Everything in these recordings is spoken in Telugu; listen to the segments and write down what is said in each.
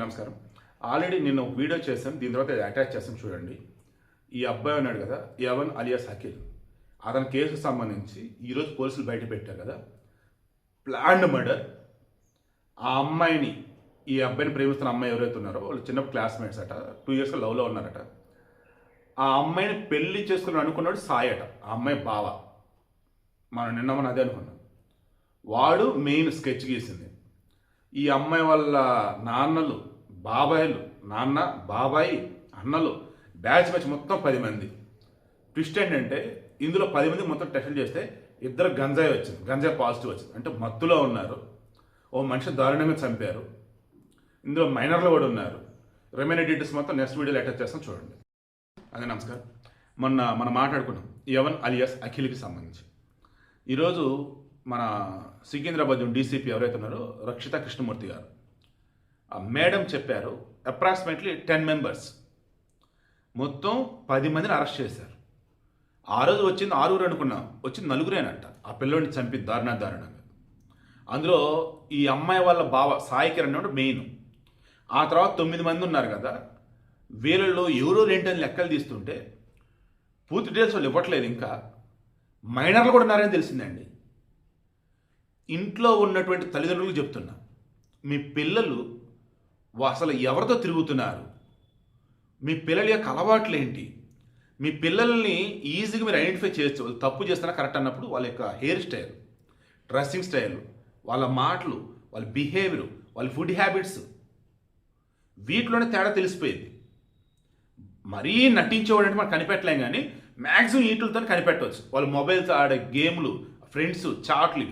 నమస్కారం. ఆల్రెడీ నేను ఒక వీడియో చేశాను. దీని తర్వాత అటాచ్ చేస్తాను చూడండి. ఈ అబ్బాయి ఉన్నాడు కదా, యవన్ అలియాస్ అఖిల్. అతని కేసుకు సంబంధించి ఈరోజు పోలీసులు బయట పెట్టారు కదా. Planned murder. ఆ అమ్మాయిని, ఈ అబ్బాయిని ప్రేమిస్తున్న అమ్మాయి ఎవరైతే ఉన్నారో వాళ్ళు చిన్న క్లాస్మేట్స్ అట. 2 years లవ్లో ఉన్నారట. ఆ అమ్మాయిని పెళ్లి చేసుకుని అనుకున్నాడు సాయి అట. ఆ అమ్మాయి బావ. మనం అదే అనుకున్నాం. వాడు మెయిన్ స్కెచ్ గీసింది. ఈ అమ్మాయి వాళ్ళ నాన్నలు, బాబాయిలు, నాన్న, బాబాయి, అన్నలు, బ్యాచ్ మొత్తం 10 మంది. ట్విస్ట్ ఏంటంటే ఇందులో 10 మంది మొత్తం టెస్టులు చేస్తే 2 గంజాయి వచ్చింది. గంజాయి పాజిటివ్ వచ్చింది. అంటే మత్తులో ఉన్నారు. ఓ మనిషి దారుణంగా చంపారు. ఇందులో మైనర్లు కూడా ఉన్నారు. రిమైనింగ్ డీటెయిల్స్ మొత్తం నెక్స్ట్ వీడియోలో అటాచ్ చేస్తాం చూడండి. అదే నమస్కారం. మనం మాట్లాడుకున్నాం యవన్ అలియాస్ అఖిల్కి సంబంధించి. ఈరోజు మన సికింద్రాబాద్ డీసీపీ ఎవరైతే ఉన్నారో రక్షిత కృష్ణమూర్తి గారు, ఆ మేడం చెప్పారు అప్రాక్సిమేట్లీ 10 members, మొత్తం 10 మందిని అరెస్ట్ చేశారు. ఆ రోజు వచ్చింది 6 అనుకున్నాం, వచ్చింది 4 ఆ పిల్లోడిని చంపి దారుణంగా. అందులో ఈ అమ్మాయి వాళ్ళ బావ సాయి కిరణ్ మెయిన్. ఆ తర్వాత 9 మంది ఉన్నారు కదా. వీళ్ళలో ఎవరో రెంటని లెక్కలు తీస్తుంటే పూర్తి డీటెయిల్స్ వాళ్ళు ఇవ్వట్లేదు. ఇంకా మైనర్లు కూడా ఉన్నారని తెలిసిందండి. ఇంట్లో ఉన్నటువంటి తల్లిదండ్రులకు చెప్తున్నా, మీ పిల్లలు అసలు ఎవరితో తిరుగుతున్నారు, మీ పిల్లల యొక్క అలవాట్లు ఏంటి, మీ పిల్లల్ని ఈజీగా మీరు ఐడెంటిఫై చేయొచ్చు. వాళ్ళు తప్పు చేస్తున్నా కరెక్ట్ అన్నప్పుడు వాళ్ళ యొక్క హెయిర్ స్టైల్, డ్రెస్సింగ్ స్టైల్, వాళ్ళ మాటలు, వాళ్ళ బిహేవియర్, వాళ్ళ ఫుడ్ హ్యాబిట్స్, వీటిలోనే తేడా తెలిసిపోయింది. మరీ నటించేవాడంటే మనం కనిపెట్టలేం, కానీ మ్యాక్సిమం వీటితో కనిపెట్టవచ్చు. వాళ్ళు మొబైల్స్ ఆడే గేమ్లు, ఫ్రెండ్స్, చాట్లు,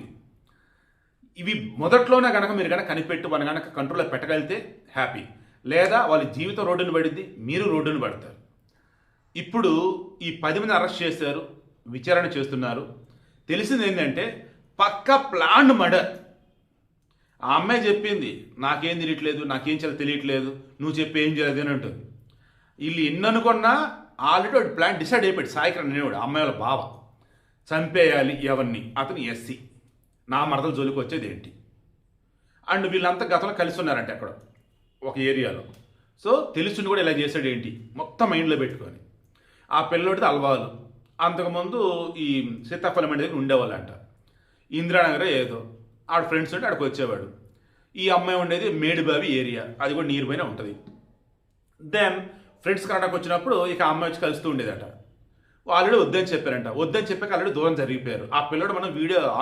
ఇవి మొదట్లోనే కనుక మీరు కనుక కనిపెట్టి మన కనుక కంట్రోల్లో పెట్టగలిగితే హ్యాపీ. లేదా వాళ్ళ జీవితం రోడ్డును పడిద్ది, మీరు రోడ్డును పడతారు. ఇప్పుడు ఈ 10 మంది అరెస్ట్ చేశారు, విచారణ చేస్తున్నారు. తెలిసింది ఏంటంటే పక్కా ప్లాన్డ్ మర్డర్. ఆ అమ్మాయి చెప్పింది నాకేం తెలియట్లేదు, నాకేం చేయాలో తెలియట్లేదు, నువ్వు చెప్పి ఏం చేయలేదు అని ఉంటుంది. వీళ్ళు ఎన్ని అనుకున్నా ఆల్రెడీ వాడు ప్లాన్ డిసైడ్ అయిపోయాడు. సాయికిరణ్ అనేవాడు అమ్మాయి వాళ్ళ బావ. చంపేయాలి ఎవరిని, అతను ఎస్సీ, నా మరదల జోలికి వచ్చేది ఏంటి. అండ్ వీళ్ళంతా గతంలో కలిసి ఉన్నారంటే అక్కడ ఒక ఏరియాలో. సో తెలుసుని కూడా ఇలా చేశాడు ఏంటి మొత్తం మైండ్లో పెట్టుకొని. ఆ పిల్లోడిది అల్వాలు. అంతకుముందు ఈ సీతాఫలం దగ్గర ఉండేవాళ్ళంట. ఇందిరానగర్ ఏదో ఆడ ఫ్రెండ్స్ ఉంటే ఆడికి వచ్చేవాడు. ఈ అమ్మాయి ఉండేది మేడిబావి ఏరియా, అది కూడా నీరు పైన ఉంటుంది. దెన్ ఫ్రెండ్స్ కర్ణాటక వచ్చినప్పుడు ఇక అమ్మాయి వచ్చి కలుస్తూ ఉండేదట. ఆల్రెడీ వద్దని చెప్పారంట. వద్దని చెప్పాక ఆల్రెడీ దూరం జరిగిపోయారు. ఆ పిల్లడు మనం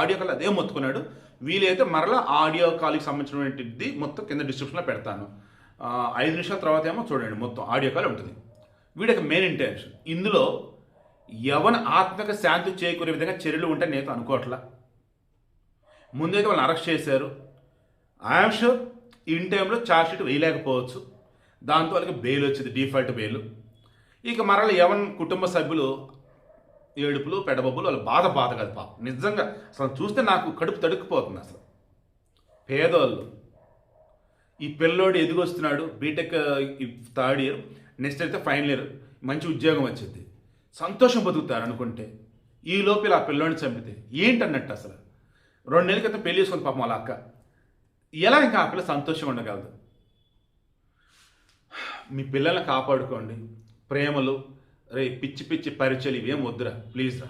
ఆడియో కాల్ అదే మొత్తుకున్నాడు. వీలైతే మరలా ఆడియో కాల్కి సంబంధించినటువంటిది మొత్తం కింద డిస్క్రిప్షన్లో పెడతాను. 5 నిమిషాల తర్వాత ఏమో చూడండి, మొత్తం ఆడియో కాల్ ఉంటుంది. వీడికి మెయిన్ ఇంటెన్షన్ ఇందులో యవన ఆత్మక శాంతి చేకూరే విధంగా చర్యలు ఉంటాయి నేను అనుకోవట్లా. ముందైతే వాళ్ళని అరెస్ట్ చేశారు. ఐఎమ్ షూర్ ఇన్ టైంలో ఛార్జ్ షీట్ వేయలేకపోవచ్చు. దాంతో వాళ్ళకి బెయిల్ వచ్చింది, డిఫాల్ట్ బెయిల్. ఇక మరలా యవన్ కుటుంబ సభ్యులు ఏడుపులు, పెడబొబ్బులు, వాళ్ళ బాధ కాదు పాపం. నిజంగా అసలు చూస్తే నాకు కడుపు తడుక్కుపోతుంది. అసలు పేదోళ్ళు, ఈ పిల్లోడు ఎదిగొస్తున్నాడు, బీటెక్ 3rd year, నెక్స్ట్ అయితే ఫైనల్ ఇయర్, మంచి ఉద్యోగం వచ్చింది, సంతోషం బతుకుతారు అనుకుంటే ఈ లోపల ఆ పిల్లోడిని చంపితే ఏంటన్నట్టు. అసలు 2 నెలల క్రితం పెళ్లి చేసుకుని పాపం వాళ్ళ అక్క. ఎలా ఇంకా ఆ పిల్ల సంతోషం ఉండగలదు. మీ పిల్లల్ని కాపాడుకోండి. ప్రేమలు, పిచ్చి పరిచయాలు ఇవేం వద్దురా ప్లీజ్ రా.